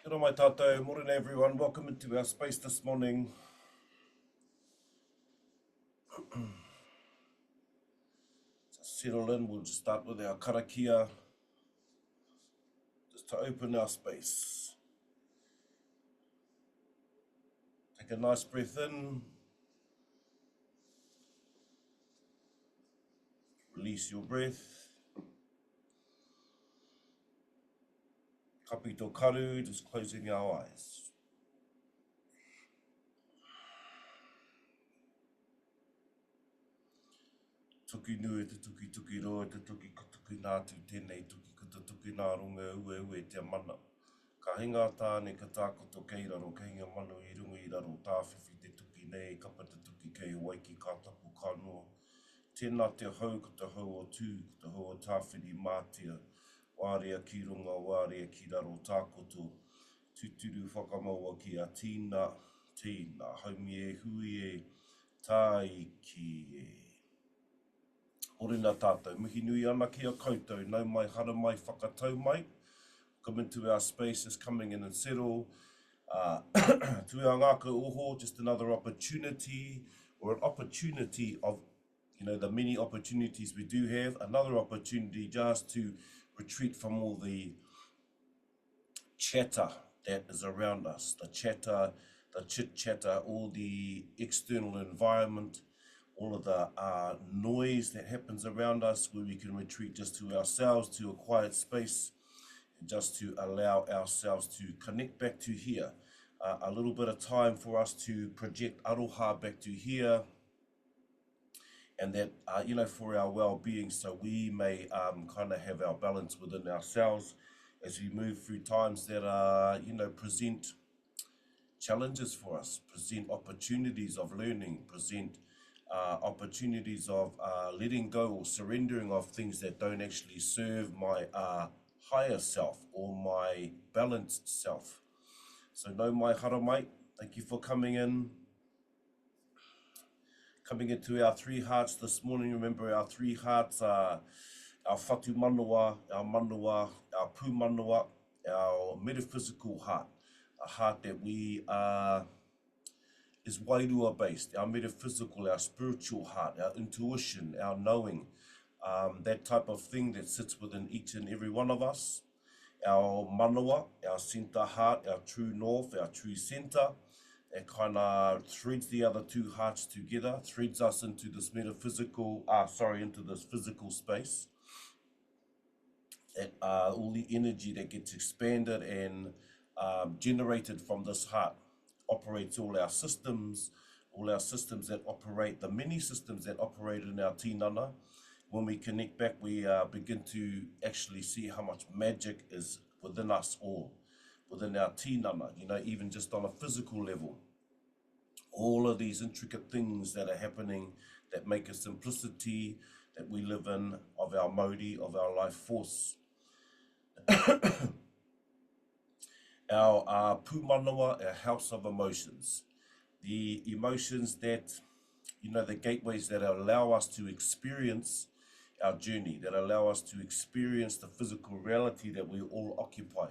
Kia ora mai tātou, morning everyone, welcome into our space this morning. Just settle in, we'll just start with our karakia, just to open our space. Take a nice breath in, release your breath. Kapi tō karu, just closing our eyes. Tuki nui, te tuki tuki roa, te tuki kutuki nātu tēnei, tuki kutuki nā runga ue te mana. Ka hinga tāne ka tākoto kei raro, ka hinga manu I runga I raro, tāwhiwhi te tuki nei, kapa te tuki kei waiki ka tapu ka noa. Tēnā te hau ko te hau o tū, ko te hau o tāwhiri mātia, wārea ki runga, wārea ki raro, tākoto, tuturu whakamaua ki a tīna, tīna, haumi e hui e, tāi ki e. Orina tātou, mihi nui ana ki a koutou, nau mai hara mai whakatau mai. Come into our spaces, coming in and settle. To our Ngākau Oho, just another opportunity, or an opportunity of, the many opportunities we do have, another opportunity just to retreat from all the chatter that is around us, the chatter, the chit-chatter, all the external environment, all of the noise that happens around us, where we can retreat just to ourselves, to a quiet space, just to allow ourselves to connect back to here. A little bit of time for us to project aroha back to here, and that, for our well-being, so we may kind of have our balance within ourselves as we move through times that present challenges for us, present opportunities of learning, present opportunities of letting go or surrendering of things that don't actually serve my higher self or my balanced self. So no mai hara mai, thank you for coming into our three hearts this morning. Remember, our three hearts are our whatu manawa, our pū manawa, our metaphysical heart, a heart that we is wairua based, our metaphysical, our spiritual heart, our intuition, our knowing, that type of thing that sits within each and every one of us. Our manawa, our center heart, our true north, our true center, that kind of threads the other two hearts together, threads us into this into this physical space. That all the energy that gets expanded and generated from this heart operates all our systems that operate, the many systems that operate in our tinana. When we connect back, we begin to actually see how much magic is within us all, within our tinana, even just on a physical level. All of these intricate things that are happening that make a simplicity that we live in of our Māori, of our life force. Our pūmanawa, our house of emotions, the emotions that, the gateways that allow us to experience our journey, that allow us to experience the physical reality that we all occupy,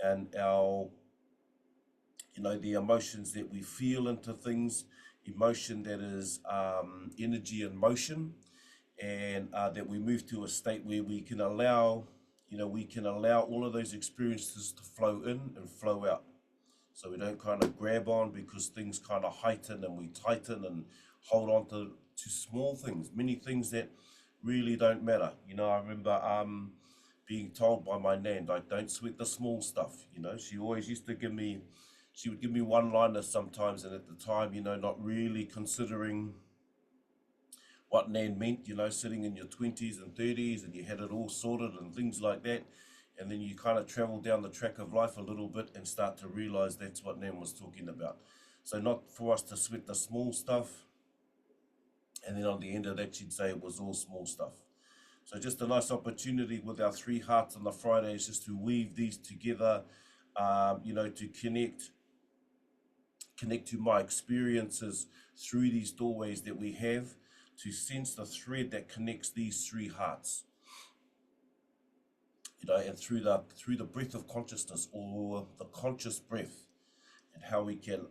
and our, the emotions that we feel into things, emotion that is energy and motion, and that we move to a state where we can allow, all of those experiences to flow in and flow out. So we don't kind of grab on because things kind of heighten and we tighten and hold on to small things, many things that really don't matter. I remember being told by my nan, like, don't sweat the small stuff. She always used to she would give me one-liners sometimes, and at the time, not really considering what nan meant, sitting in your 20s and 30s and you had it all sorted and things like that. And then you kind of travel down the track of life a little bit and start to realize that's what nan was talking about. So not for us to sweat the small stuff. And then on the end of that, she'd say it was all small stuff. So just a nice opportunity with our three hearts on the Fridays, just to weave these together, to connect to my experiences through these doorways that we have, to sense the thread that connects these three hearts. and through the breath of consciousness, or the conscious breath, and how we can,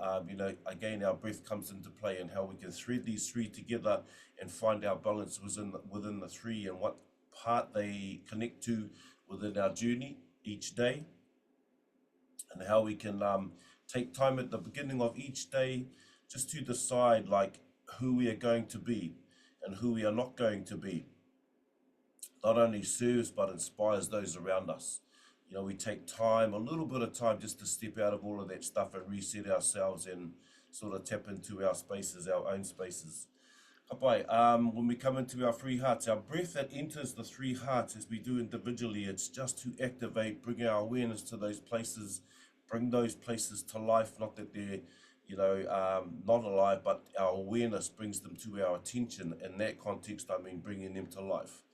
again, our breath comes into play, and how we can thread these three together and find our balance within the three, and what part they connect to within our journey each day, and how we can take time at the beginning of each day just to decide like who we are going to be and who we are not going to be. Not only serves but inspires those around us. We take time, a little bit of time, just to step out of all of that stuff and reset ourselves and sort of tap into our spaces, our own spaces. When we come into our three hearts, our breath that enters the three hearts as we do individually, it's just to activate, bring our awareness to those places, bring those places to life. Not that they're, not alive, but our awareness brings them to our attention. In that context, I mean bringing them to life.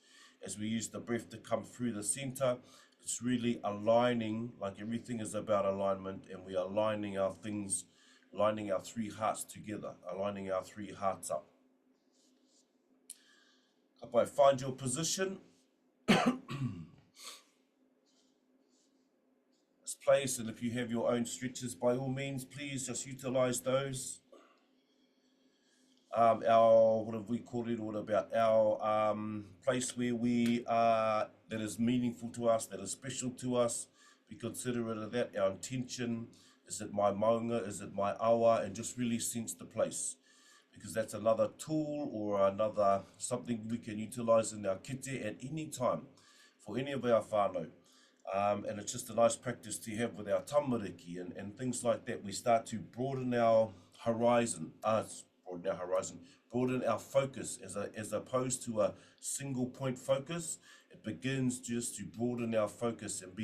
As we use the breath to come through the center, it's really aligning, like everything is about alignment, and we are aligning our things, aligning our three hearts together, aligning our three hearts up. Find your position. This place, and if you have your own stretches, by all means, please just utilize those. What have we called it all about? Our place where we are, that is meaningful to us, that is special to us. We consider it that, our intention. Is it my maunga? Is it my awa? And just really sense the place. Because that's another tool or another something we can utilize in our kite at any time for any of our whānau. And it's just a nice practice to have with our tamariki and things like that. We start to broaden our horizon, broaden our focus as opposed to a single point focus. It begins just to broaden our focus and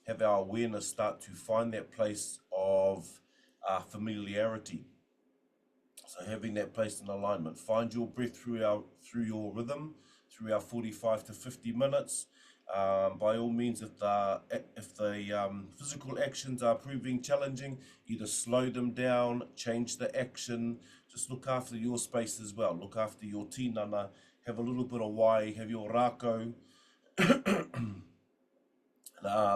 have our awareness start to find that place of familiarity. So having that place in alignment. Find your breath through your rhythm, through our 45 to 50 minutes. By all means, if the physical actions are proving challenging, either slow them down, change the action. Just look after your space as well. Look after your tinana. Have a little bit of wai, have your Rakau.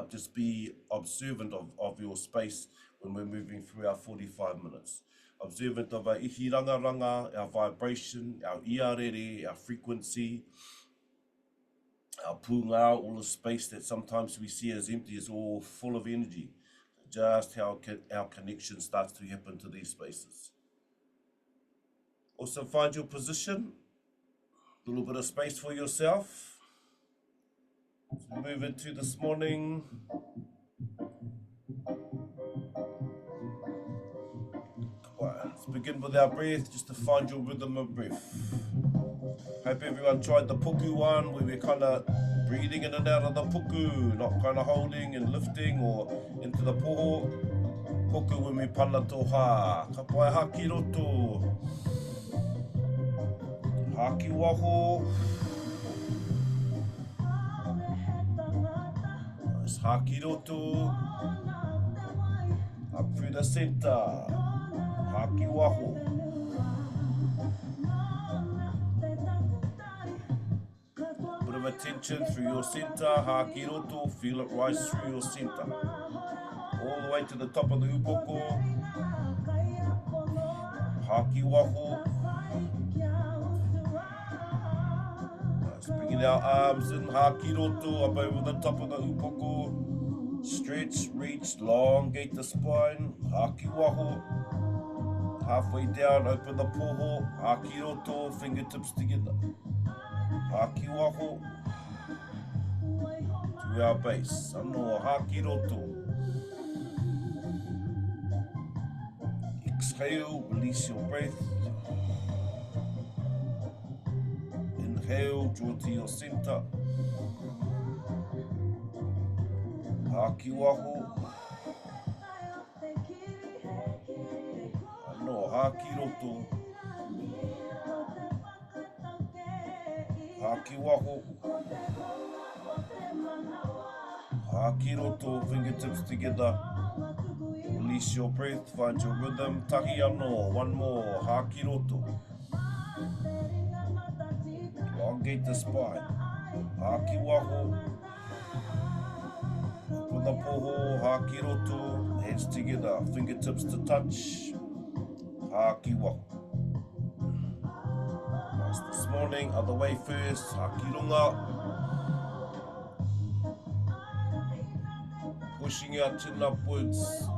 Just be observant of your space when we're moving through our 45 minutes. Observant of our ihirangaranga, our vibration, our iarere, our frequency, our punga, all the space that sometimes we see as empty is all full of energy. Just how our connection starts to happen to these spaces. Also find your position, a little bit of space for yourself. So move into this morning. Let's begin with our breath, just to find your rhythm of breath. Hope everyone tried the puku one, where we're kind of breathing in and out of the puku, not kind of holding and lifting or into the poho. Puku when we pana toha. Ka pai haki roto. Haki waho. Nice haki roto. Up through the center. Haki waho. Bit of attention through your center. Haki roto. Feel it rise through your center. All the way to the top of the upoko. Haki waho. Nice. Bringing our arms in. Haki roto. Up over the top of the upoko. Stretch, reach, elongate the spine. Haki waho. Halfway down, open the poho. Haki roto. Fingertips together. Haki waho. To our base. Ano haki roto. Exhale, release your breath. Inhale, draw to your center. Haki waho. Ano haki roto. Haki waho. Haki roto, fingertips together. Release your breath, find your rhythm. Tahi anō, one more. Haki roto. Elongate the spine. Haki waho. Open the poho, haki roto, hands together, fingertips to touch, haki waho. Nice. This morning, other way first, haki runga. Pushing our chin upwards.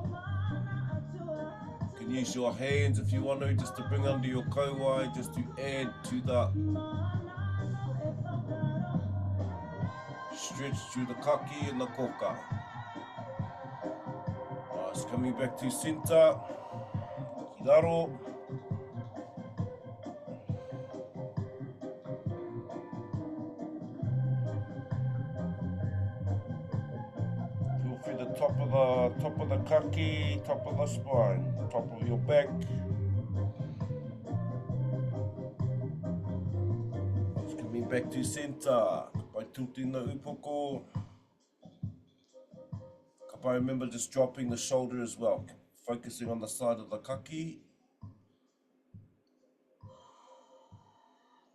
You can use your hands if you want to, just to bring under your kauai, just to add to the stretch through the kaki and the koka. Nice, coming back to center. Kiraro. Feel through the top of the kaki, top of the spine, top of your back. Nice, coming back to center. By tilting the upoko. Kapai, remember just dropping the shoulder as well, focusing on the side of the kaki.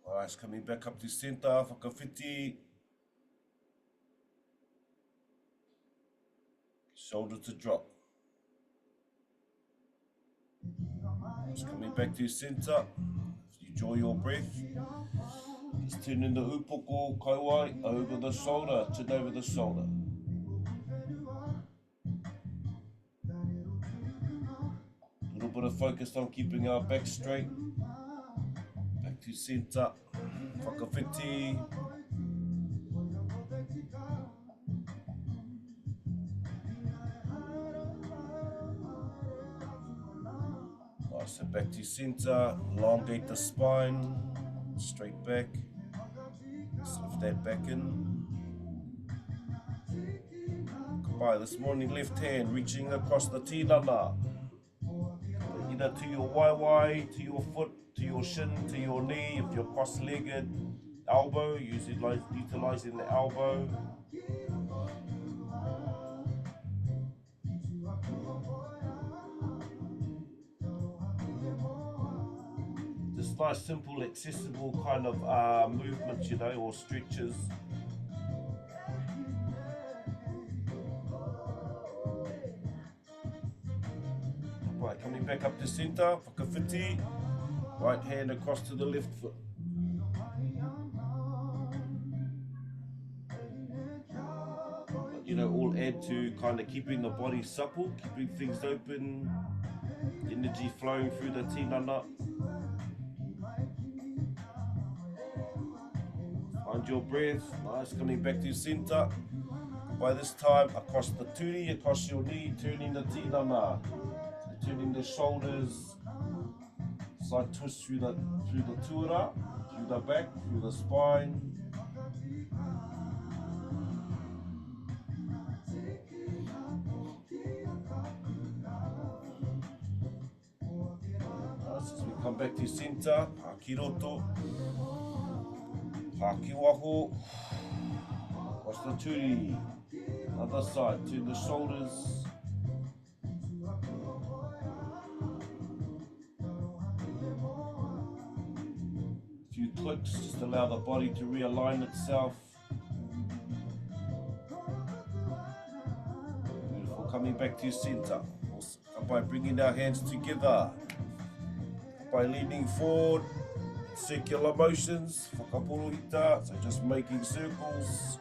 Nice, coming back up to center, whakawhiti. Shoulder to drop. Just coming back to center. Enjoy your breath. Just turn in the upoko kauai over the shoulder, chin over the shoulder. A little bit of focus on keeping our back straight. Back to center. Whakawhiti. Nice, so back to center. Elongate the spine. Straight back. Just lift that back in. Kapai, this morning left hand reaching across the tinana. Either to your waiwai, to your foot, to your shin, to your knee. If you're cross-legged, elbow, utilizing the elbow. Just nice, simple, accessible kind of movements, you know, or stretches. Right, coming back up to center, whakawhiti. Right hand across to the left foot. But, you know, all add to kind of keeping the body supple, keeping things open, energy flowing through the tinana. Find your breath. Nice, coming back to center. By this time, across the turi, across your knee, turning the tinana. So turning the shoulders, side twist through the tuara, through the back, through the spine. Nice, as we come back to center, haki roto, haki waho, across the turi, other side, turn the shoulders. A few clicks, just allow the body to realign itself. Beautiful, coming back to center. By bringing our hands together, by leaning forward, circular motions, whakaporohita, so just making circles.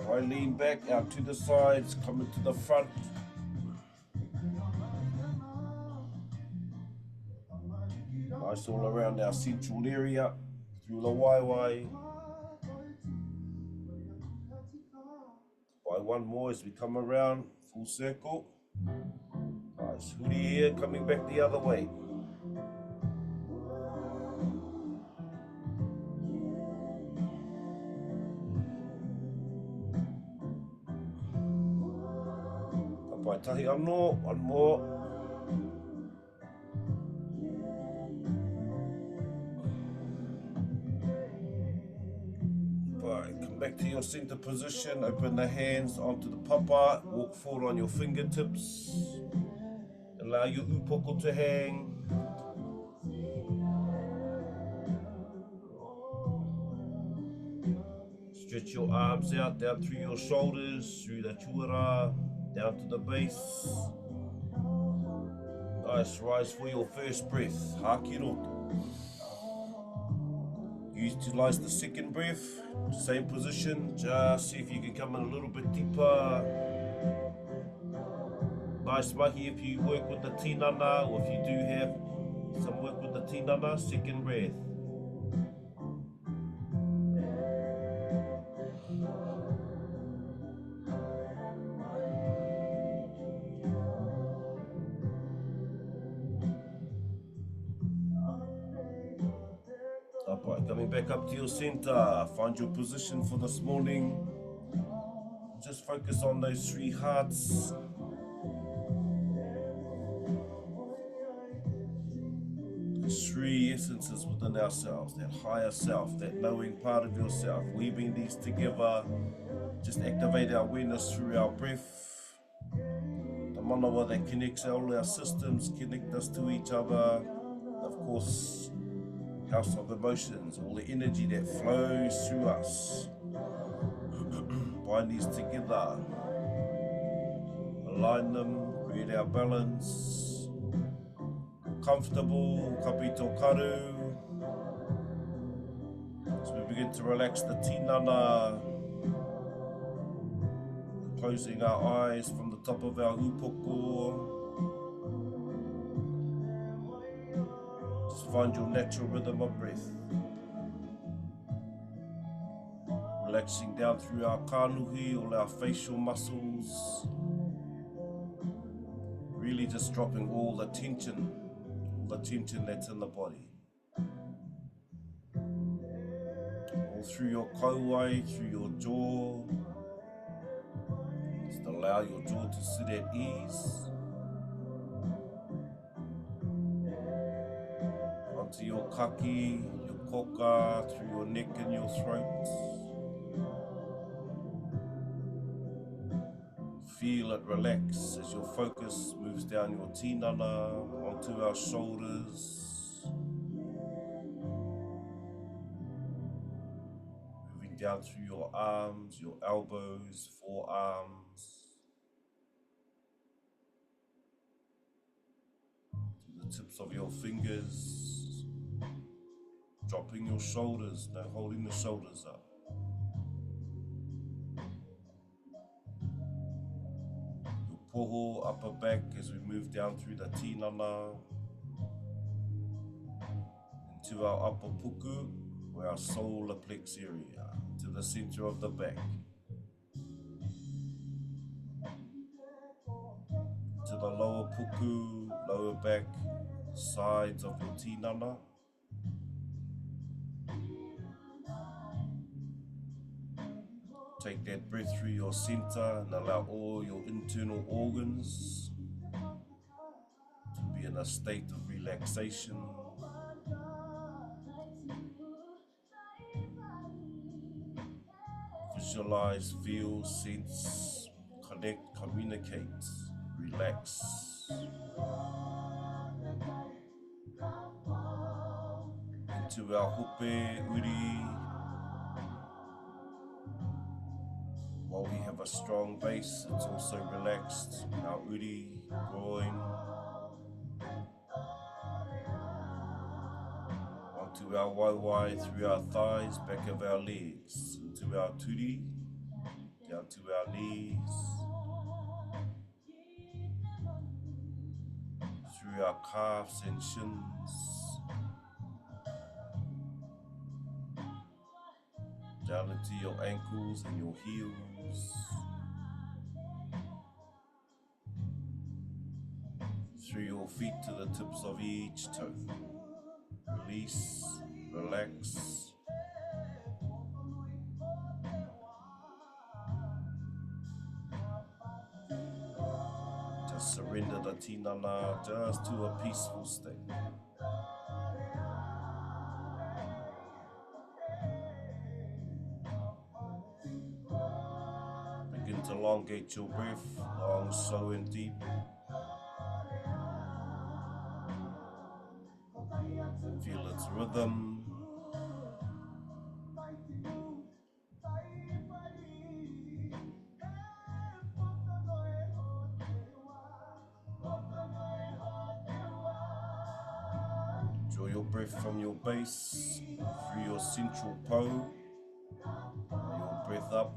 By lean back, out to the sides, coming to the front. Nice all around our central area, through the waiwai. By one more as we come around, full circle. Nice, huri here, coming back the other way. Kapai tahi anō, one more. Come back to your center position, open the hands onto the papa, walk forward on your fingertips. Allow your upoko to hang. Stretch your arms out, down through your shoulders, through the tuara, down to the base. Nice, rise for your first breath, haki roto. Utilize the second breath, same position, just see if you can come in a little bit deeper. Nice, Mahi, if you work with the tinana, or if you do have some work with the tinana, second breath. Upright, coming back up to your center, find your position for this morning. Just focus on those three hearts. Those three essences within ourselves, that higher self, that knowing part of yourself. Weaving these together, just activate our awareness through our breath. The manawa that connects all our systems, connect us to each other. Of course, house of emotions, all the energy that flows through us. Bind these together, align them, create our balance. Comfortable, kapito karu. As we begin to relax the tinana, closing our eyes from the top of our upoko. Just find your natural rhythm of breath. Relaxing down through our kanuhi, all our facial muscles. Really just dropping all the tension that's in the body. All through your kauai, through your jaw. Just allow your jaw to sit at ease. Onto your kaki, your koka, through your neck and your throat. Feel it relax as your focus moves down your tinana, onto our shoulders. Moving down through your arms, your elbows, forearms. To the tips of your fingers. Dropping your shoulders, no holding the shoulders up. Your poho, upper back as we move down through the tinana. Into our upper puku, or our solar plex area, to the center of the back. To the lower puku, lower back, sides of your tinana. Take that breath through your center and allow all your internal organs to be in a state of relaxation. Visualize, feel, sense, connect, communicate, relax. Into our hope, uri. While we have a strong base, it's also relaxed. Our uri, groin. Onto our waiwai, through our thighs, back of our legs. Into our turi, down to our knees. Through our calves and shins. Down into your ankles and your heels. Through your feet to the tips of each toe. Release, relax. Just surrender the tinana just to a peaceful state. Begin to elongate your breath, long, slow and deep. Feel its rhythm. your breath from your base, through your central pole, your breath up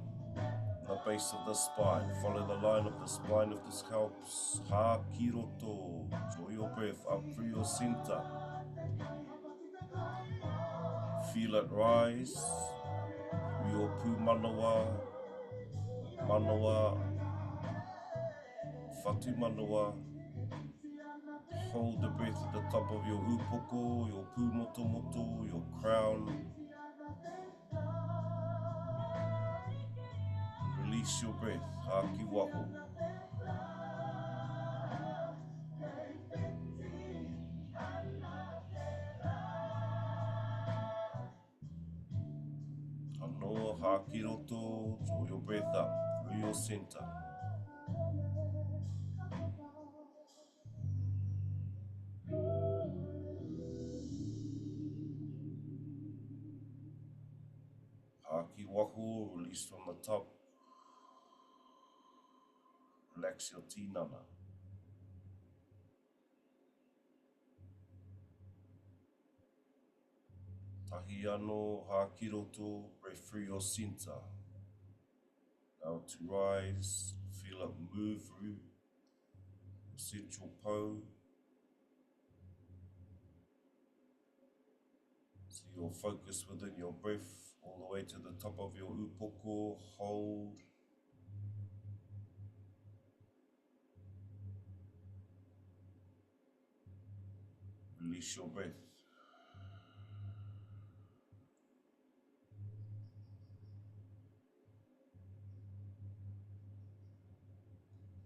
the base of the spine. Follow the line of the spine if this helps. Ha ki roto. Draw your breath up through your center. Feel it rise through your pū manawa, manawa, whatu manawa. Hold the breath at the top of your upoko, your pū moto moto, your crown. Release your breath. Ha ki waho. Anoa ha ki roto. Draw your breath up through your center. Ha ki waho. Release from the top. Relax your tinana. Tahi anō, ha ki roto, breath through your center. Now to rise, feel it move through your central pole. See your focus within your breath, all the way to the top of your upoko, hold. Release your breath.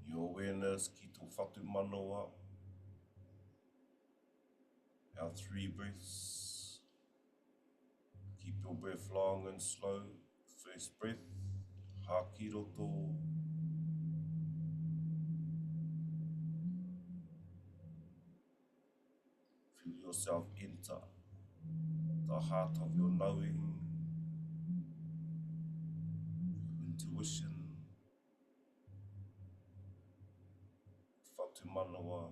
Your awareness, ki tō whatu manawa. Our 3 breaths. Keep your breath long and slow. First breath, ha ki roto. Feel yourself enter the heart of your knowing, intuition, whatu manawa.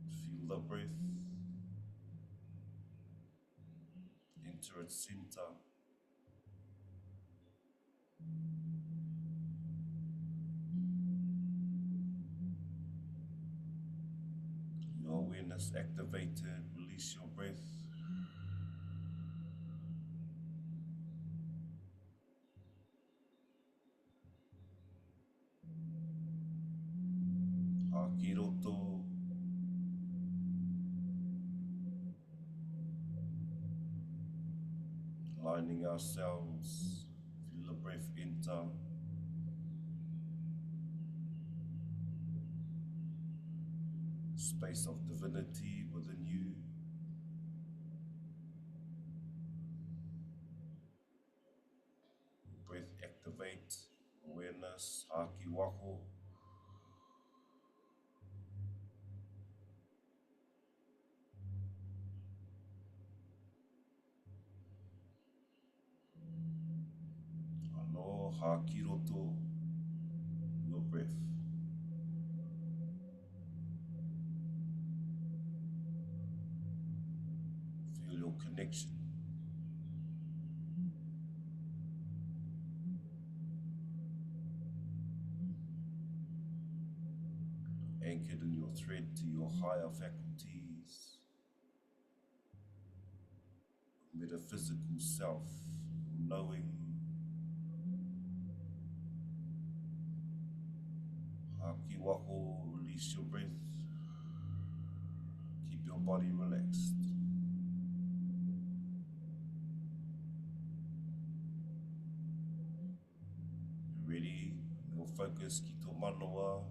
Feel the breath enter its center. Your awareness activated, release your breath. Ha ki roto. Aligning ourselves, feel the breath enter. Space of divinity within you. Breath activate, awareness, ha ki waho. Ano ha ki roto, your breath. Feel your connection. Anchored in your thread to your higher faculties, metaphysical self, knowing. Ha ki waho, release your breath. Keep your body relaxed. Ready, your focus ki tō manawa.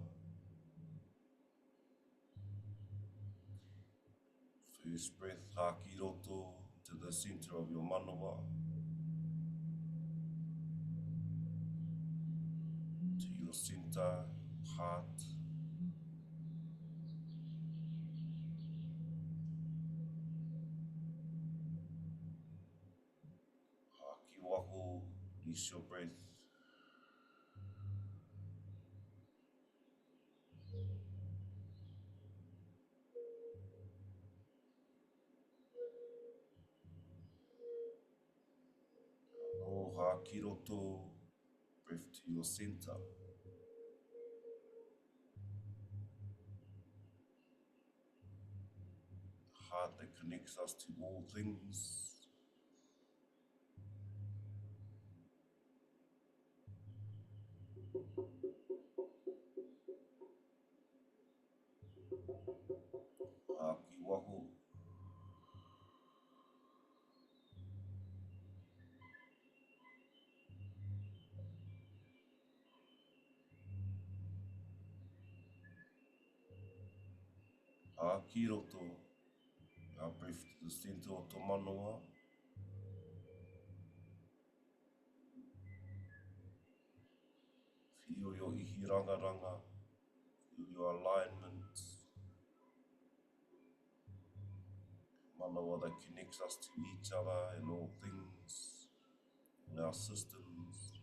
First breath, ha ki roto, to the center of your manawa. To your center, heart. Ha ki waho, release your breath. ki roto, breath to your center. Heart that connects us to all things. Aki waho. Aki roto. Our breath to the center of the manoa. Feel your ihiranga, feel your alignment. Manawa that connects us to each other in all things, in our systems.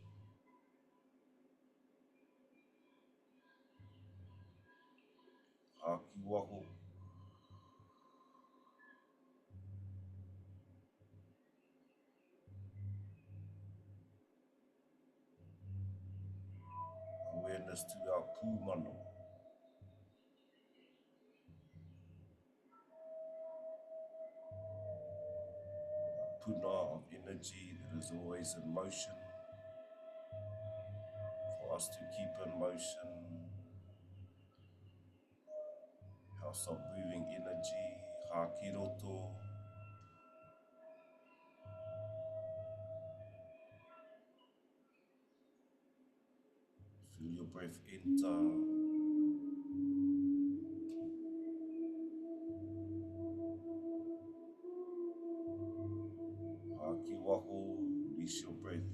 Haki waho. Awareness to our pūmano. Puna of energy that is always in motion, for us to keep in motion. House of moving energy, haki roto. Feel your breath enter. Haki waho, release your breath.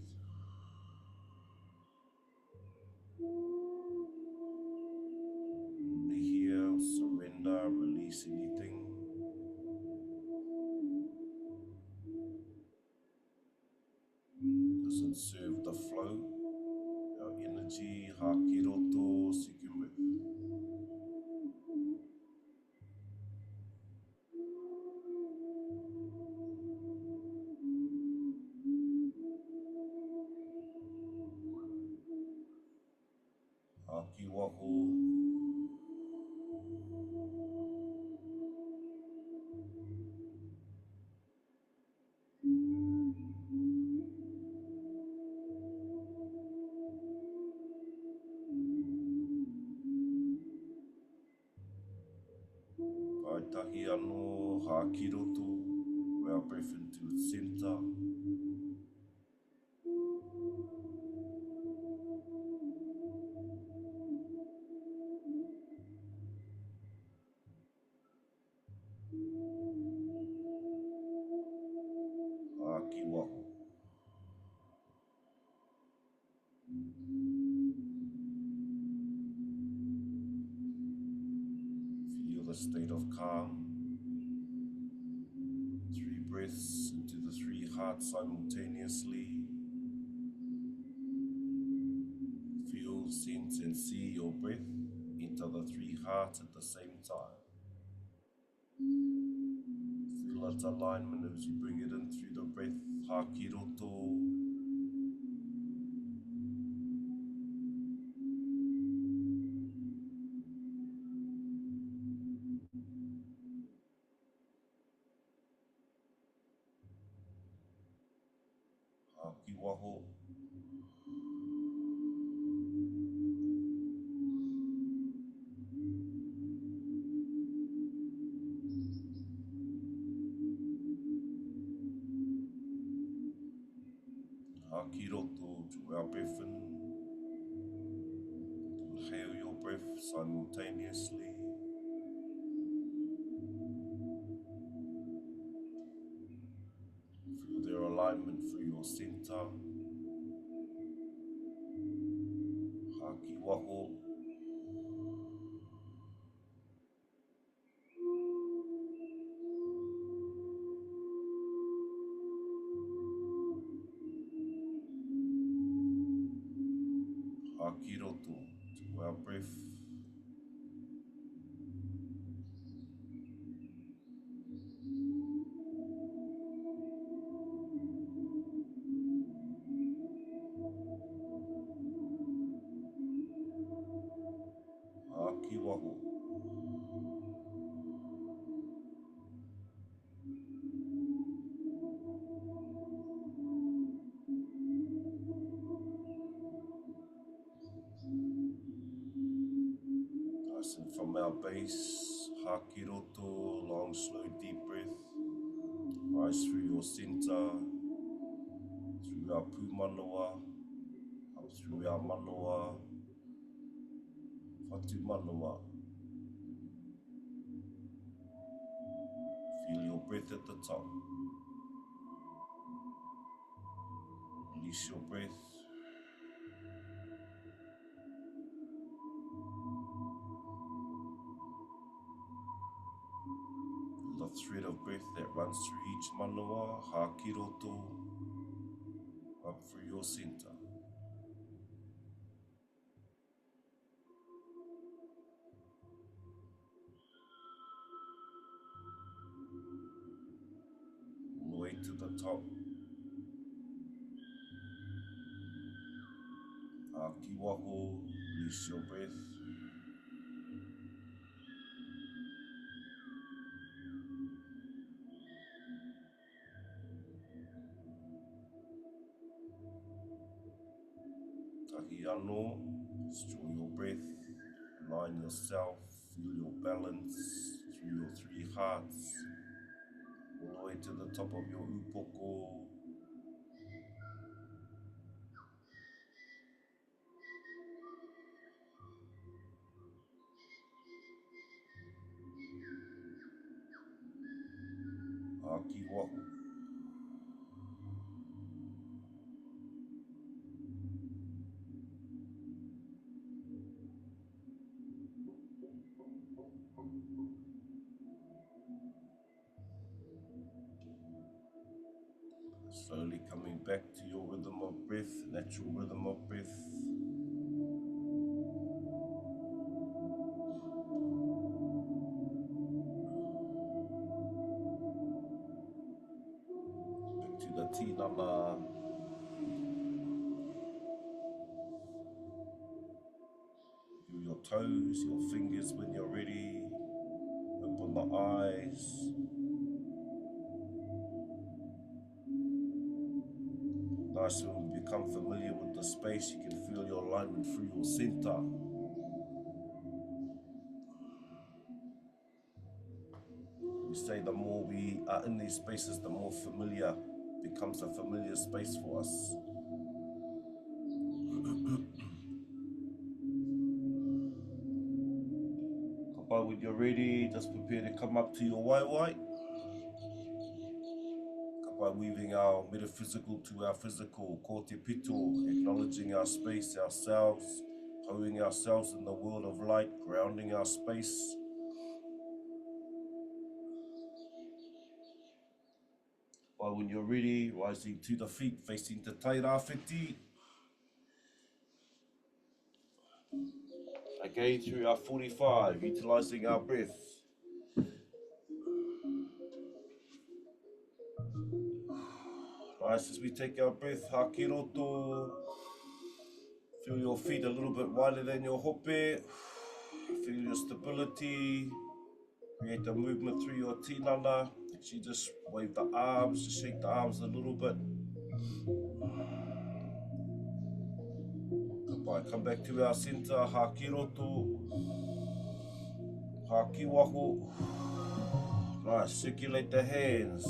Here, surrender, release anything. Doesn't serve the flow. Our energy, haki roto, second breath. Haki waho. Paitahi anō, haki roto. Our breath into its center. Haki waho. Feel the state of calm. 3 breaths into the 3 hearts simultaneously. Feel, sense and see your breath enter the 3 hearts at the same time. Feel its alignment as you bring it in through the breath. Haki roto. Haki waho. Haki roto, to our breath in. Inhale your breath simultaneously. Feel their alignment through your center. Haki waho. Haki roto, to our breath. from our base, hakiroto, long, slow, deep breath. Rise through your center, through our pūmanawa, up through our manawa, whatu manawa. Feel your breath at the top. Release your breath. The thread of breath that runs through each manawa, hakiroto, up through your center. All the way to the top. Haki waho, release your breath. Tahi ano, straw your breath, align yourself, feel your balance through your three hearts, all the way to the top of your upoko. Haki waho. Slowly coming back to your rhythm of breath, natural rhythm of breath. Back to the Tinana. Feel your toes, your fingers when you're ready. Open the eyes. Nice, when you become familiar with the space, you can feel your alignment through your center. We say the more we are in these spaces, the more familiar becomes a familiar space for us. But when you're ready, just prepare to come up to your waiwai. By weaving our metaphysical to our physical, ko te pito, acknowledging our space, ourselves, holding ourselves in the world of light, grounding our space. By when you're ready, rising to the feet, facing te tai rāwhiti. Again, through our 45, utilising our breath. Nice, as we take our breath, hakiroto. Feel your feet a little bit wider than your hope. Feel your stability. Create a movement through your tinana. Actually, just wave the arms, just shake the arms a little bit. Goodbye. Come back to our center, hakiroto. Haki waho. Nice, circulate the hands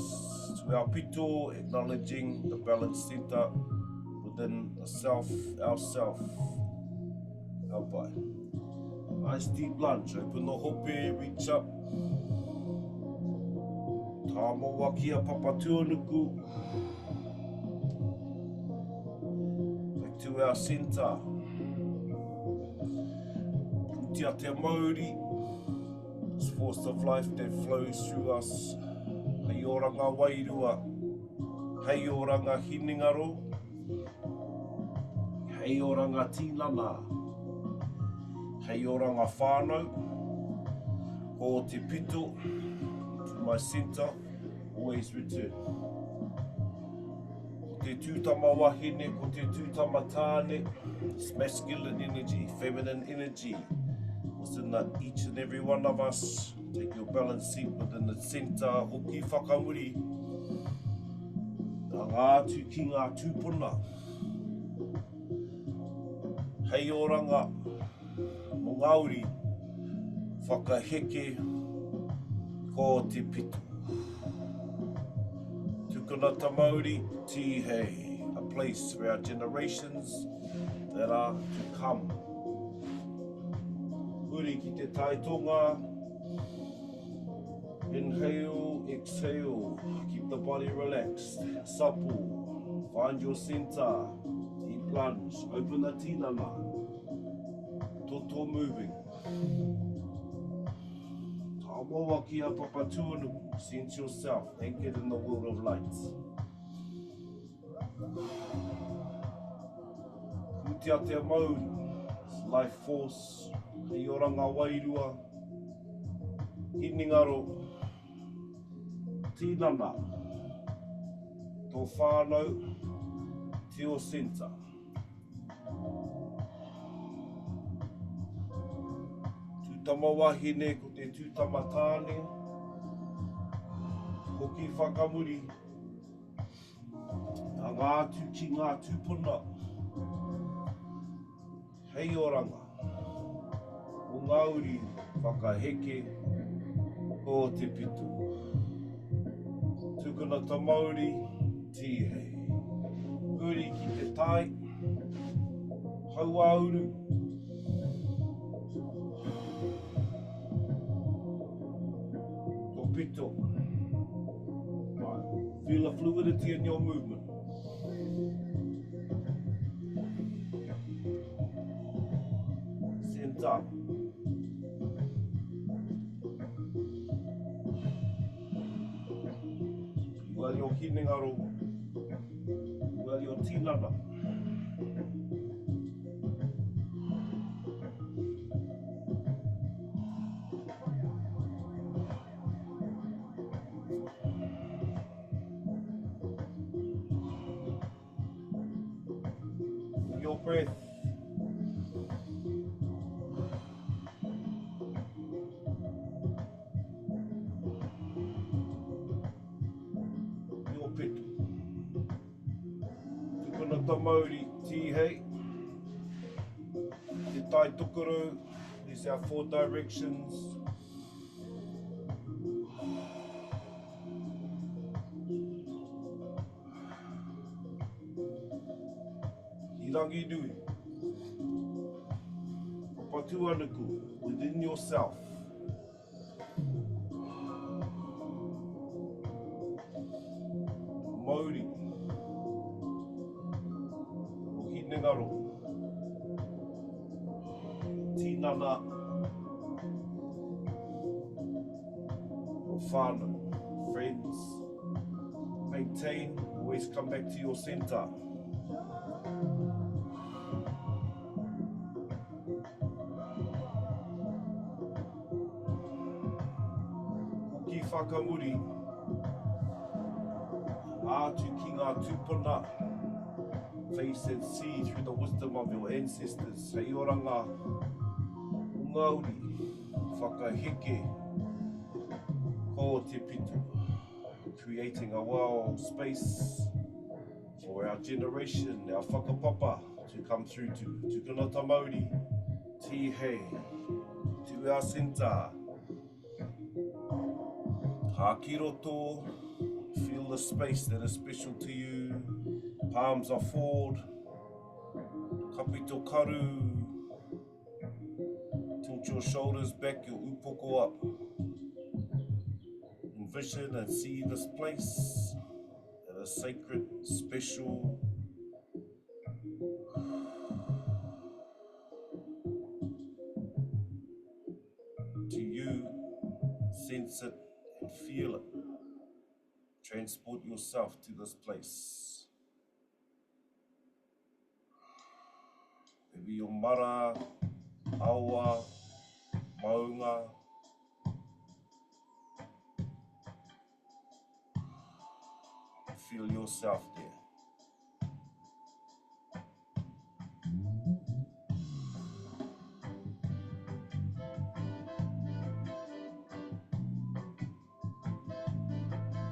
to our pito, acknowledging the balanced center within the self, ourself. Goodbye. Nice deep lunge, open the hope, reach up. Tāmo wakia papatuanuku. Back to our center. Putia te Māori. This force of life that flows through us. Hei oranga Wairua. Hei oranga Hinengaro. Hei oranga Tinana. Hei oranga Whānau. Ko te pito. To my center. Always return. Ko te tūtama wahine, ko te tūtama tāne. It's masculine energy, feminine energy. Within each and every one of us. Take your balance seat within the center. Hoki whakamuri. Nā ngātu ki ngā tūpuna. Hei oranga mo Ngāori. whakaheke ko te pito. Tukanata Māori, tihei, a place for our generations that are to come. Uri ki te taitonga, inhale, exhale, keep the body relaxed, supple, find your center, deep plunge, open the tinana, toto moving. Tamoa ki a papatuanuku, sense yourself anchored in the world of light. Kutia te Māori, life force, Tinana and Wairua, Hinengaro, Tinana, tō whānau, te o center. Tūtama wahine ko te tūtama tāne, hoki whakamuri, a ngātu ki ngā tūpuna, hei oranga, o ngauri whakaheke o te pito. Tukanata Māori, tihei. Uri ki te tai, hauauru, ko pito. Feel the fluidity in your movement. Center. Well, your Hinengaro, well, your Tinana. Your breath. Your pito. Tukanata Māori, tihei. Te tai tukuru, these are 4 directions. Hirangi nui. Patuanuku, within yourself. Māori. O Hinengaro. Tinana. O whānau. Friends. Maintain, always come back to your center. Ki whakamuri, ātu ki ngā tūpuna, face and see through the wisdom of your ancestors. Hei oranga, o ngauri, whakaheke, ko te pito. Creating a wild space for our generation, our whakapapa, to come through to. Tukanata Māori, tihei, to our center. Hakiroto, feel the space that is special to you. Palms are forward. Kapito karu. Tilt your shoulders back, your upoko up. Envision and see this place that is sacred, special. To you, sense it and feel it. Transport yourself to this place. Maybe your mara, awa, maunga. Feel yourself there.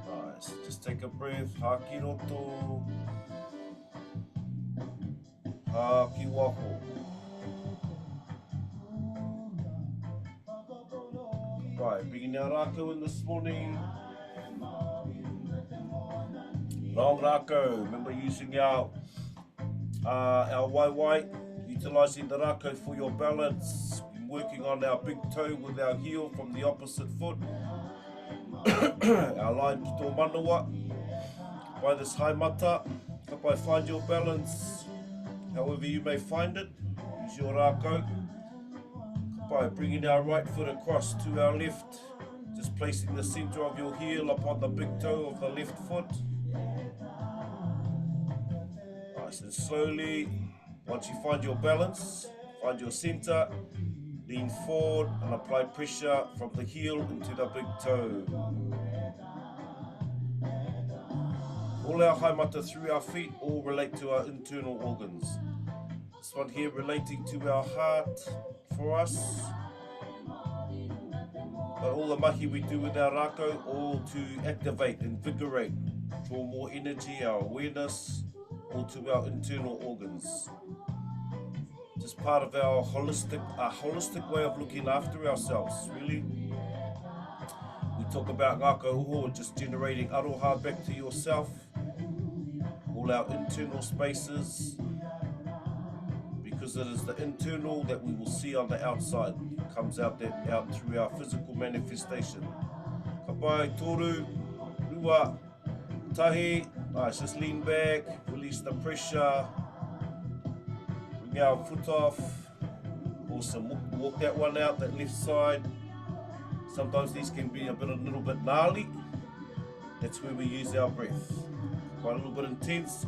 Nice. Just take a breath. Hakiroto. Hakiwaho. Kapai, bringing our Rakau in this morning. Long Rakau, remember using our waiwai, utilising the Rakau for your balance. Been working on our big toe with our heel from the opposite foot. Our line ki tō manawa. By this high mata, kapai, find your balance. However you may find it, use your Rakau. Kapai, bringing our right foot across to our left. Just placing the centre of your heel upon the big toe of the left foot. Nice and slowly, once you find your balance, find your centre, lean forward and apply pressure from the heel into the big toe. All our haimata through our feet all relate to our internal organs. This one here relating to our heart for us. But all the mahi we do with our Rakau, all to activate, invigorate, draw more energy, our awareness, all to our internal organs. Just part of our holistic way of looking after ourselves, really. We talk about Ngākau Oho, just generating aroha back to yourself, all our internal spaces, because it is the internal that we will see on the outside. It comes out through our physical manifestation. Kapai, toru, rua, tahi. Nice, just lean back, release the pressure, bring our foot off. Awesome, walk that one out, that left side. Sometimes these can be a little bit gnarly. That's where we use our breath. Quite a little bit intense.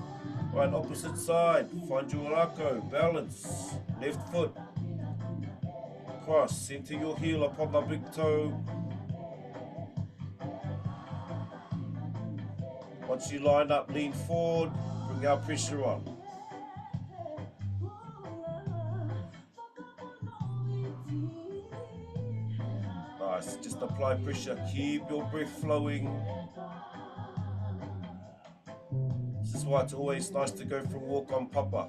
Right, opposite side, find your Rakau, balance, left foot, cross, center your heel upon the big toe. Once you line up, lean forward, bring our pressure on. Nice, just apply pressure, keep your breath flowing. This is why it's always nice to go for a walk on papa.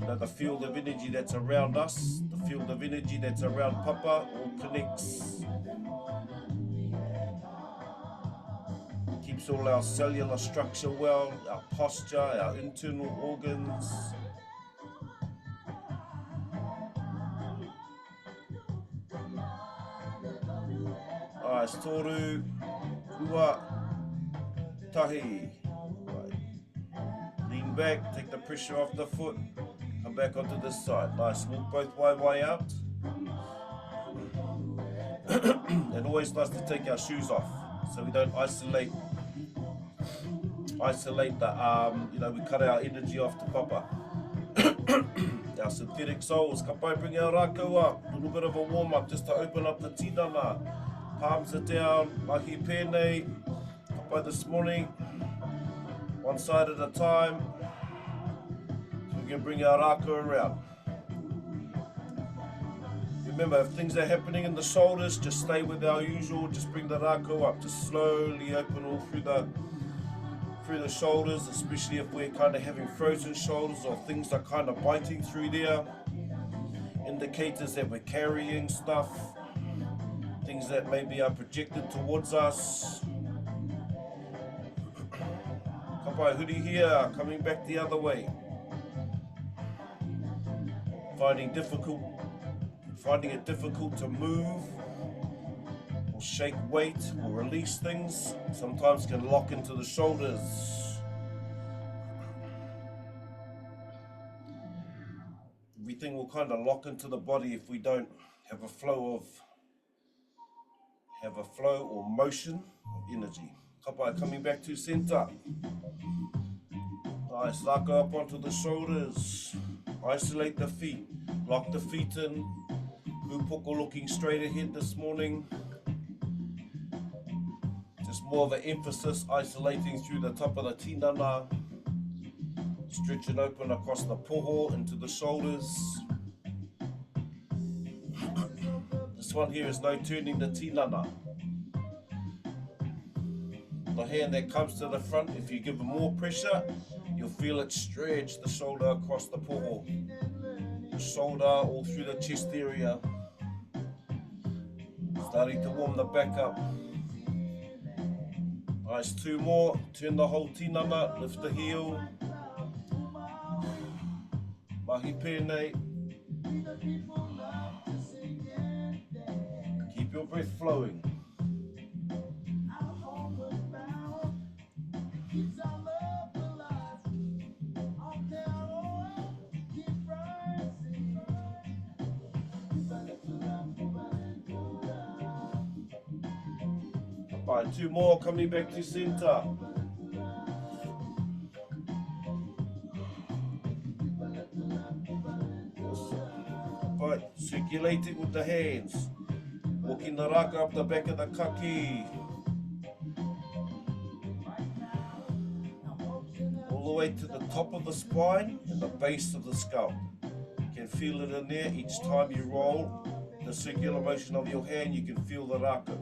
You know, the field of energy that's around us, the field of energy that's around papa, all connects. Keeps all our cellular structure well, our posture, our internal organs. Nice, toru, rua, tahi. Right. Lean back, take the pressure off the foot, come back onto this side. Nice, walk both waiwai out. And always nice to take our shoes off, so we don't isolate the, we cut our energy off to papa. Our synthetic soles, kapai, bring our Rakau up. A little bit of a warm up just to open up the Tinana. Palms are down, mahi pēnei. Kapai this morning, one side at a time. So we can bring our Rakau around. Remember, if things are happening in the shoulders, just stay with our usual, just bring the Rakau up. Just slowly open all through the shoulders, especially if we're kind of having frozen shoulders or things are kind of biting through there. Indicators that we're carrying stuff, things that maybe are projected towards us. Kapai, huri here, coming back the other way. Finding it difficult to move, or shake weight, or release things, sometimes can lock into the shoulders. Everything will kind of lock into the body if we don't have a flow or motion of energy. Kapai, coming back to center. Nice, Rakau up onto the shoulders. Isolate the feet, lock the feet in. Pupoko looking straight ahead this morning. Just more of an emphasis, isolating through the top of the tinana. Stretch it open across the poho into the shoulders. This one here is no turning the tinana. The hand that comes to the front, if you give it more pressure, you'll feel it stretch the shoulder across the poho. The shoulder all through the chest area. Starting to warm the back up. Nice, 2 more. Turn the whole tinana, lift the heel. Mahi pēnei. Keep your breath flowing. Right, 2 more, coming back to center. Right, circulating with the hands. Walking the raka up the back of the kaki. All the way to the top of the spine and the base of the skull. You can feel it in there each time you roll. The circular motion of your hand, you can feel the raka.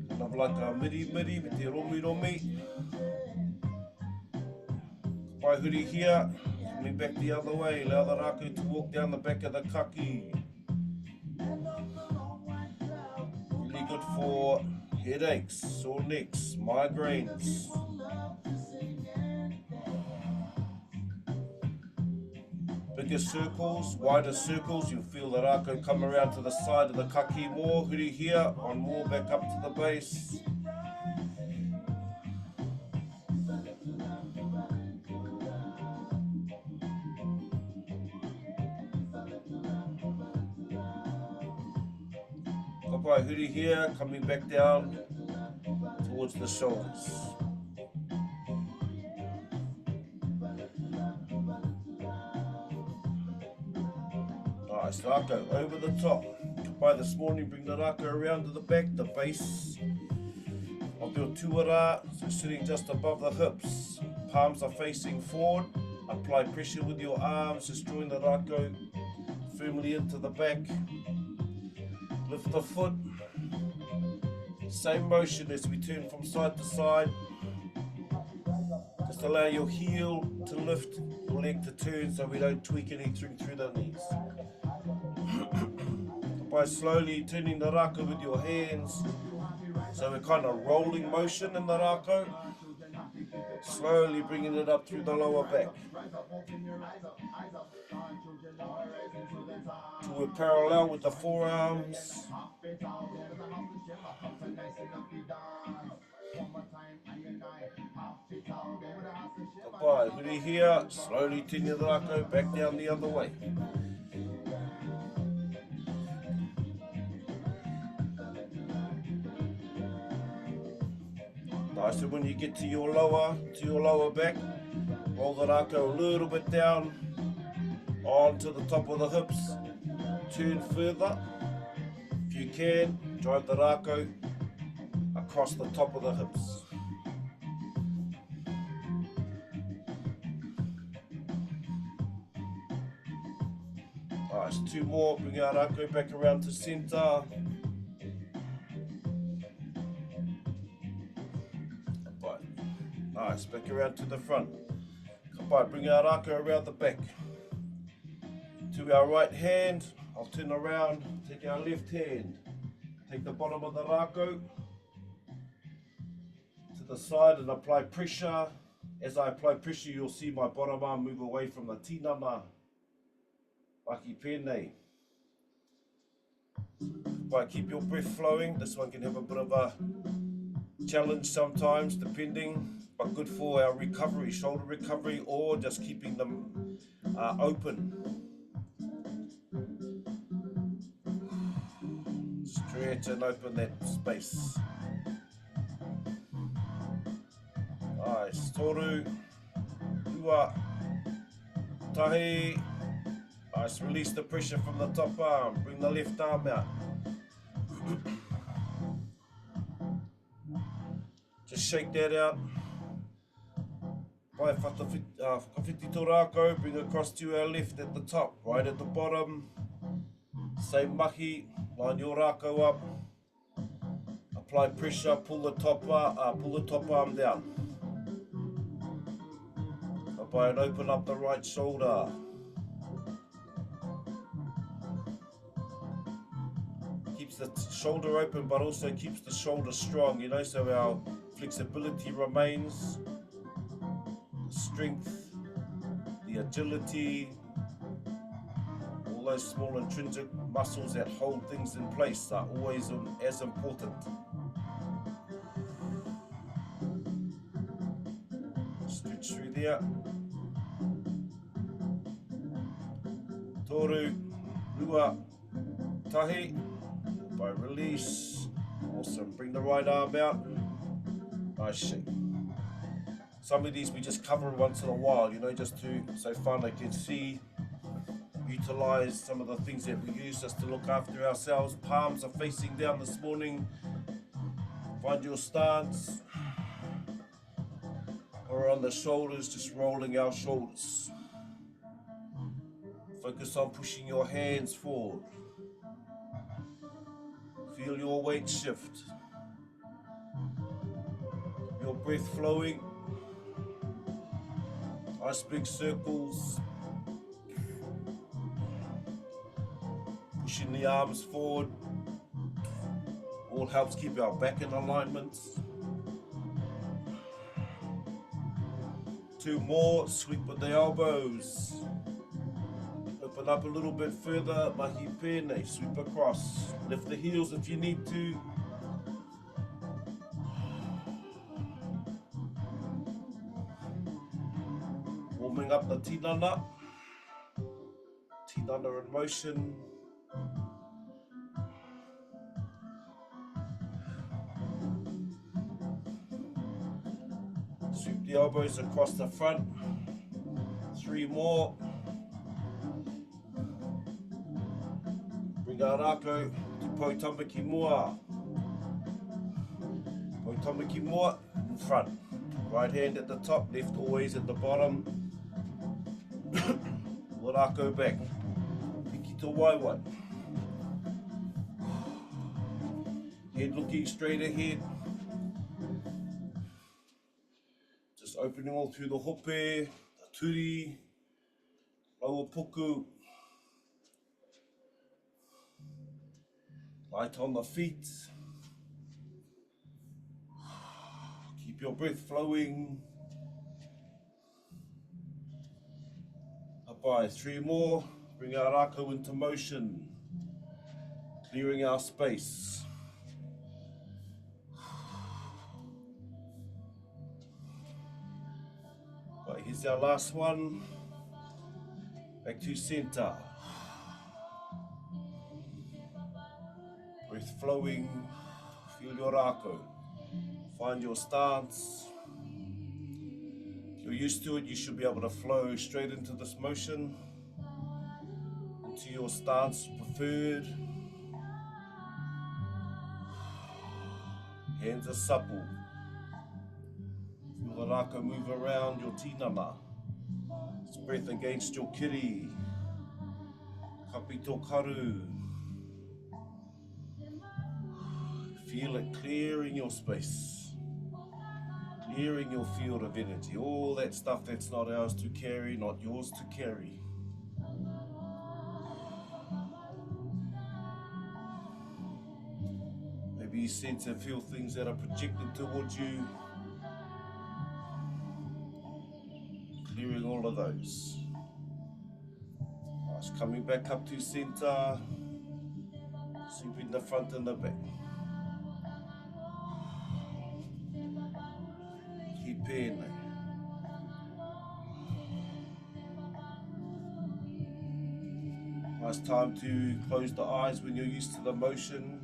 Kind of like a miri miri, me te romi romi. Pai huri here, coming back the other way. Allow the raka to walk down the back of the kaki. Really good for headaches, sore necks, migraines. Bigger circles, wider circles, you'll feel the raka come around to the side of the kaki more. Huri here, on more, back up to the base. Kapai huri here, coming back down towards the shoulders. Nice, raka over the top. Kapai this morning, bring the raka around to the back, the base of your tuara, so sitting just above the hips. Palms are facing forward. Apply pressure with your arms, just drawing the raka firmly into the back. Lift the foot. Same motion as we turn from side to side. Just allow your heel to lift, your leg to turn so we don't tweak anything through the knees. By slowly turning the raka with your hands, so we're kind of rolling motion in the raka. Slowly bringing it up through the lower back. So we're parallel with the forearms. Kapai, huri here, slowly turning the raka back down the other way. Nice, so when you get to your lower back, roll the raka a little bit down onto the top of the hips. Turn further. If you can, drive the raka across the top of the hips. Nice, 2 more, bring our raka back around to center. Nice, back around to the front. Kapai, bring our raka around the back. To our right hand, I'll turn around, take our left hand. Take the bottom of the raka to the side and apply pressure. As I apply pressure, you'll see my bottom arm move away from the tinana. Mahi pēnei. Kapai, keep your breath flowing. This one can have a bit of a challenge sometimes, depending. But good for our recovery, shoulder recovery, or just keeping them open. Stretch and open that space. Nice, toru, ua, tahi. Nice, release the pressure from the top arm, bring the left arm out. Just shake that out. Pai whakawhiti tō rākau, bring across to our left at the top, right at the bottom. Same mahi, line your rākau up. Apply pressure, pull the top arm down. Pai and open up the right shoulder. Keep keeps the shoulder open, but also keeps the shoulder strong, you know, so our flexibility remains, the strength, the agility, all those small intrinsic muscles that hold things in place are always as important. Stretch through there. Toru, rua, tahi. By release. Awesome. Bring the right arm out. Nice shake. Some of these we just cover once in a while, you know, just to so Whānau can see, utilize some of the things that we use just to look after ourselves. Palms are facing down this morning. Find your stance. Or on the shoulders, just rolling our shoulders. Focus on pushing your hands forward. Feel your weight shift. Your breath flowing. Nice big circles. Pushing the arms forward. All helps keep our back in alignment. 2 more, sweep with the elbows. Open up a little bit further, mahi pēnei, sweep across. Lift the heels if you need to. Warming up the tinana. Tinana in motion. Sweep the elbows across the front. 3 more. Bring our Rakau to Poutamaki mua. Poutamaki mua in front. Right hand at the top, left always at the bottom. Rakau back. Hiki to waiwai. Head looking straight ahead. Just opening all through the hope, the turi, lower puku. Light on the feet. Keep your breath flowing. Up by 3 more. Bring our Rakau into motion. Clearing our space. Right, here's our last one. Back to center. Breath flowing. Feel your Rakau. Find your stance. If you're used to it, you should be able to flow straight into this motion. Into your stance preferred. Hands are supple. Feel the Rakau move around your tinana. It's breath against your kiri. Kapito karu. Feel it clearing your space. Clearing your field of energy. All that stuff that's not ours to carry, not yours to carry. Maybe you sense and feel things that are projected towards you. Clearing all of those. Nice. Coming back up to center. Sweeping the front and the back. Keep pēnei. Nice time to close the eyes when you're used to the motion.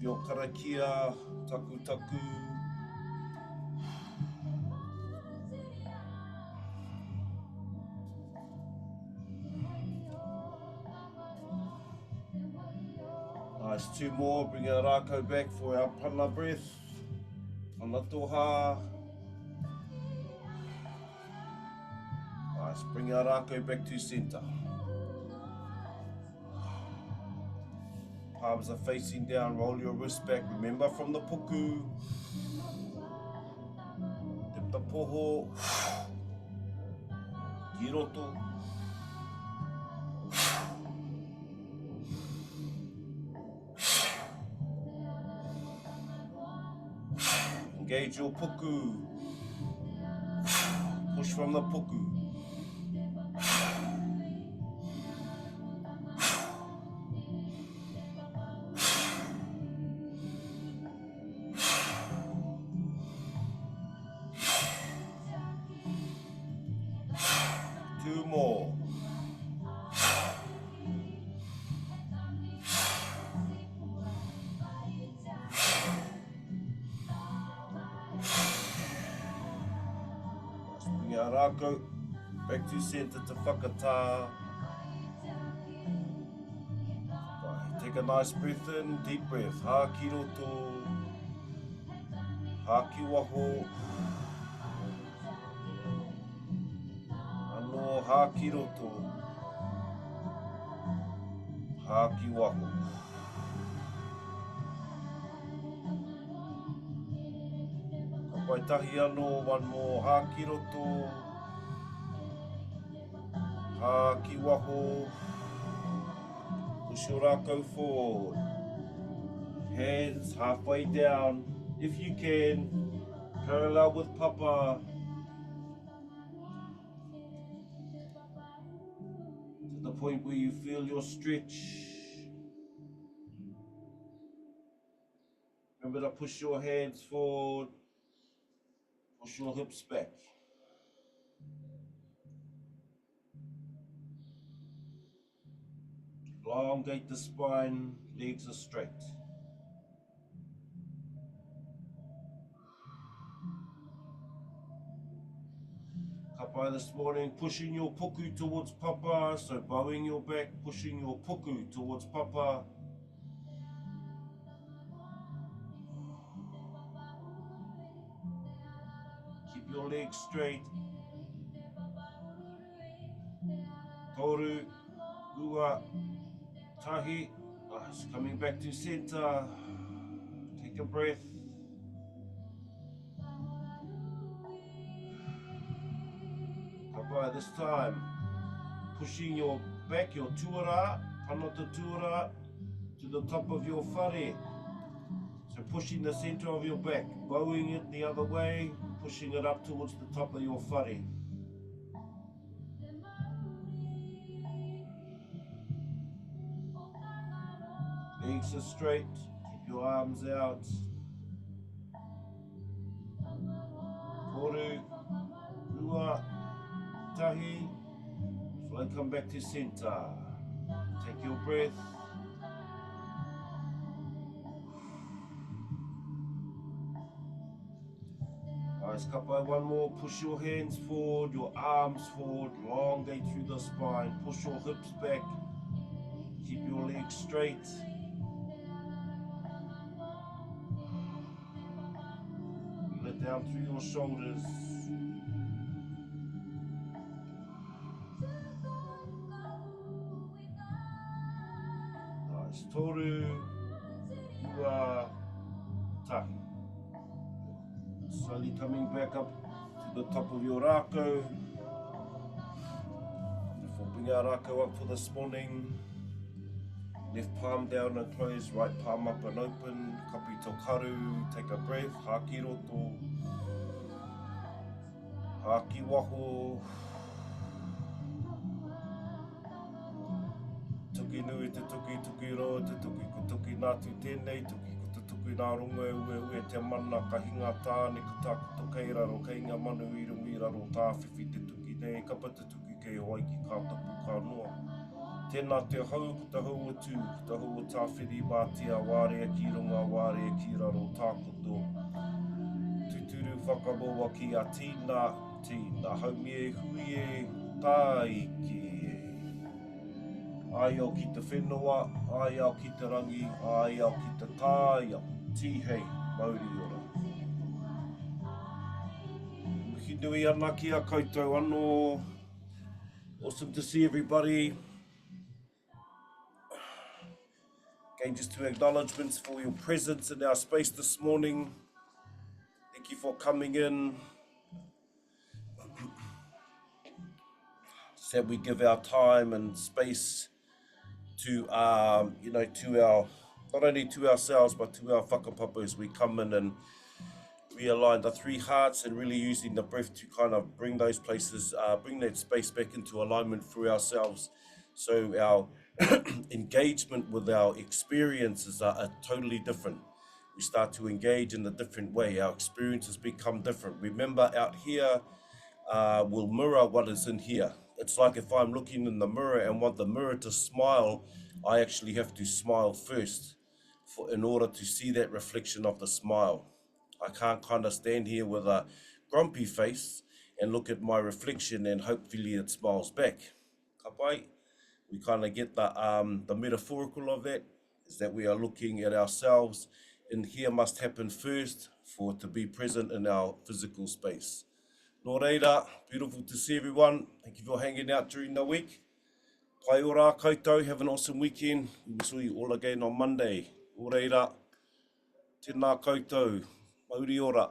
Your karakia, taku taku. Nice, 2 more, bring our Rakau back for our pana breath. Pana toha. Nice, bring our Rakau back to center. Palms are facing down, roll your wrist back. Remember from the puku. Dip the poho. Giroto. Engage your puku. Push from the puku. Two more. Bring our Rakau back to center to whakatā. Take a nice breath in, deep breath. Hā ki roto, hā ki waho. Anō hā ki roto, hā ki waho. Ka pai tahi anō, one more. Hā ki roto, hā ki waho. Push your Rakau forward. Hands halfway down, if you can, parallel with papa. To the point where you feel your stretch. Remember to push your hands forward, push your hips back. Elongate the spine, legs are straight. Kapai this morning, pushing your puku towards papa, so bowing your back, pushing your puku towards papa. Keep your legs straight. Toru, ua, tahi. Nice, coming back to center. Take a breath. Kapai this time, pushing your back, your tuara, panota tuara, to the top of your whare. So pushing the center of your back, bowing it the other way, pushing it up towards the top of your whare. Legs are straight, keep your arms out. Toru, ua, tahi. Slowly come back to center. Take your breath. Nice, kapai, one more. Push your hands forward, your arms forward, elongate through the spine. Push your hips back. Keep your legs straight. Let down through your shoulders. Nice, toru, ua, tahi. Slowly coming back up to the top of your Rakau. Before bring our Rakau up for this morning. Left palm down and close, right palm up and open. Kapi tokaru, take a breath. Hā ki roto, hā ki waho. Tuki nui te tuki, tuki ro, te tuki ko tuki nā tu tēnei, tuki ko te tuki nā rongo e ue te mana ka hinga tāne ka tā kuto kei raro, kei ngā manu i rungi raro tā whiwhi te tuki nei, kapa te tuki kei o aiki kā tapu kā noa. Tēnā te hau ko te hau atu, ko te hau o tā whiri mātia, wārea ki runga, wārea ki raro tā koto. Tuturu whakamoa ki a tīna, tīna, haumie hui e, tāiki e. Ai au ki te whenua, ai au ki te rangi, ai au ki te tāia, tihei, Māori ora. Mihi nui ana ki a koutou anō. Awesome to see everybody. Again, just two acknowledgements for your presence in our space this morning. Thank you for coming in. So we give our time and space to, to our, not only to ourselves, but to our whakapapos. We come in and realign the three hearts and really using the breath to kind of bring those places, bring that space back into alignment through ourselves. So our engagement with our experiences are totally different. We start to engage in a different way. Our experiences become different. Remember, out here will mirror what is in here. It's like if I'm looking in the mirror and want the mirror to smile, I actually have to smile first in order to see that reflection of the smile. I can't kind of stand here with a grumpy face and look at my reflection and hopefully it smiles back. Ka pai? We kind of get the metaphorical of that is that we are looking at ourselves and here must happen first for it to be present in our physical space. Nō reira, beautiful to see everyone. Thank you for hanging out during the week. Pai ora koutou, have an awesome weekend. We will see you all again on Monday. Nō reira, tēnā koutou, mauri ora.